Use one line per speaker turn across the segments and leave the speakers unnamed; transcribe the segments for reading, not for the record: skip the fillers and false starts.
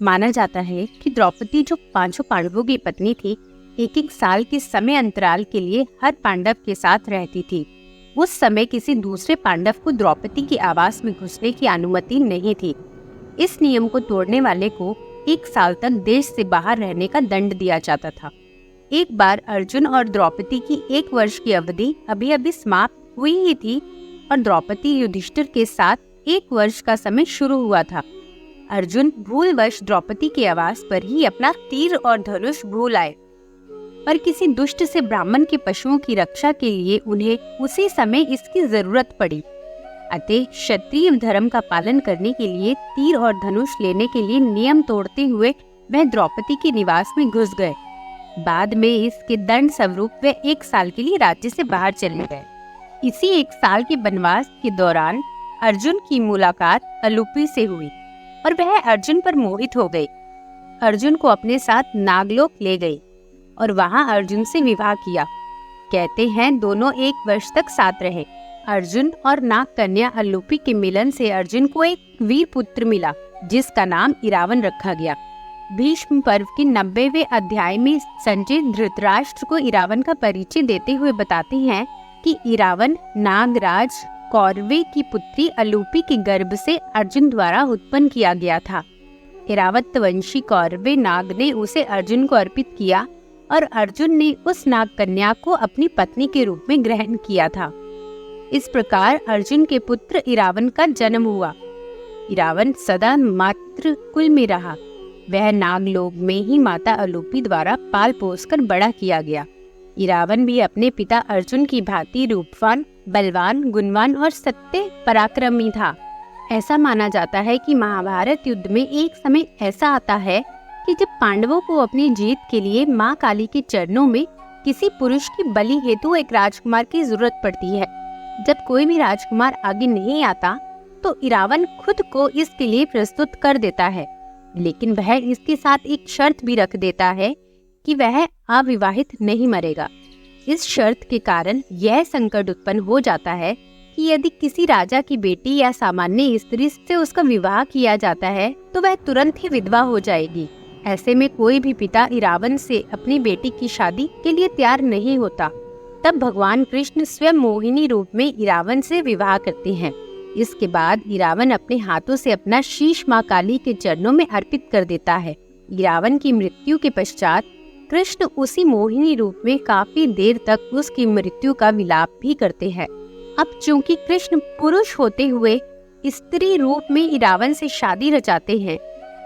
माना जाता है कि द्रौपदी जो पांचों पांडवों की पत्नी थी, एक एक साल के समय अंतराल के लिए हर पांडव के साथ रहती थी। उस समय किसी दूसरे पांडव को द्रौपदी के आवास में घुसने की अनुमति नहीं थी। इस नियम को तोड़ने वाले को 1 साल तक देश से बाहर रहने का दंड दिया जाता था। एक बार अर्जुन और द्रौपदी की 1 वर्ष की अवधि अभी अभी समाप्त हुई ही थी और द्रौपदी युधिष्ठिर के साथ 1 वर्ष का समय शुरू हुआ था। अर्जुन भूलवश द्रौपदी के आवास पर ही अपना तीर और धनुष भूल आए, पर किसी दुष्ट से ब्राह्मण के पशुओं की रक्षा के लिए उन्हें उसी समय इसकी जरूरत पड़ी। अतः क्षत्रिय धर्म का पालन करने के लिए तीर और धनुष लेने के लिए नियम तोड़ते हुए वह द्रौपदी के निवास में घुस गए। बाद में इसके दंड स्वरूप वे 1 साल के लिए राज्य से बाहर चले गए। इसी 1 साल के वनवास के दौरान अर्जुन की मुलाकात अलूपी से हुई और वह अर्जुन पर मोहित हो गई। अर्जुन को अपने साथ नागलोक ले गई और वहां अर्जुन से विवाह किया। कहते हैं दोनों 1 वर्ष तक साथ रहे। अर्जुन और नाग कन्या अलूपी के मिलन से अर्जुन को एक वीर पुत्र मिला, जिसका नाम इरावन रखा गया। भीष्म पर्व के 90वें अध्याय में संजय धृतराष्ट्र को इरावन का परिचय देते हुए बताते हैं कि इरावन नागराज कौरवे की पुत्री अलूपी के गर्भ से अर्जुन द्वारा उत्पन्न किया गया था। इरावत वंशी कौरवे नाग ने उसे अर्जुन को अर्पित किया और अर्जुन ने उस नाग कन्या को अपनी पत्नी के रूप में ग्रहण किया था। इस प्रकार अर्जुन के पुत्र इरावन का जन्म हुआ। इरावन सदा मातृ कुल में रहा। वह नागलोक में ही माता अलूपी द्वारा पाल पोसकर बड़ा किया गया। इरावन भी अपने पिता अर्जुन की भांति रूपवान, बलवान, गुणवान और सत्य पराक्रमी था। ऐसा माना जाता है कि महाभारत युद्ध में एक समय ऐसा आता है कि जब पांडवों को अपनी जीत के लिए माँ काली के चरणों में किसी पुरुष की बलि हेतु एक राजकुमार की जरूरत पड़ती है। जब कोई भी राजकुमार आगे नहीं आता तो इरावन खुद को इसके लिए प्रस्तुत कर देता है, लेकिन वह इसके साथ एक शर्त भी रख देता है कि वह अविवाहित नहीं मरेगा। इस शर्त के कारण यह संकट उत्पन्न हो जाता है कि यदि किसी राजा की बेटी या सामान्य स्त्री से उसका विवाह किया जाता है तो वह तुरंत ही विधवा हो जाएगी। ऐसे में कोई भी पिता इरावन से अपनी बेटी की शादी के लिए तैयार नहीं होता। तब भगवान कृष्ण स्वयं मोहिनी रूप में इरावन से विवाह करते हैं। इसके बाद इरावन अपने हाथों से अपना शीश माँ काली के चरणों में अर्पित कर देता है। इरावन की मृत्यु के पश्चात कृष्ण उसी मोहिनी रूप में काफी देर तक उसकी मृत्यु का विलाप भी करते हैं। अब चूंकि कृष्ण पुरुष होते हुए स्त्री रूप में इरावन से शादी रचाते हैं,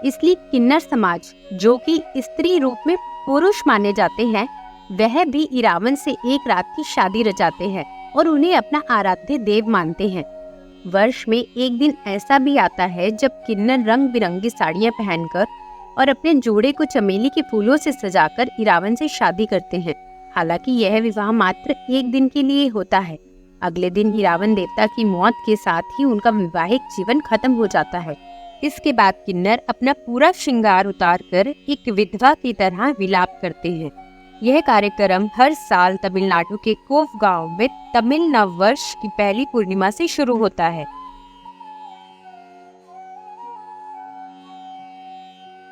इसलिए किन्नर समाज जो कि स्त्री रूप में पुरुष माने जाते हैं, वह भी इरावन से एक रात की शादी रचाते हैं और उन्हें अपना आराध्य देव मानते हैं। वर्ष में एक दिन ऐसा भी आता है जब किन्नर रंग बिरंगी साड़ियाँ पहनकर और अपने जोड़े को चमेली के फूलों से सजाकर इरावन से शादी करते हैं। हालांकि यह विवाह मात्र 1 दिन के लिए होता है। अगले दिन इरावन देवता की मौत के साथ ही उनका वैवाहिक जीवन खत्म हो जाता है। इसके बाद किन्नर अपना पूरा श्रृंगार उतार कर एक विधवा की तरह विलाप करते हैं। यह कार्यक्रम हर साल तमिलनाडु के कोव गांव में तमिल नव वर्ष की पहली पूर्णिमा से शुरू होता है।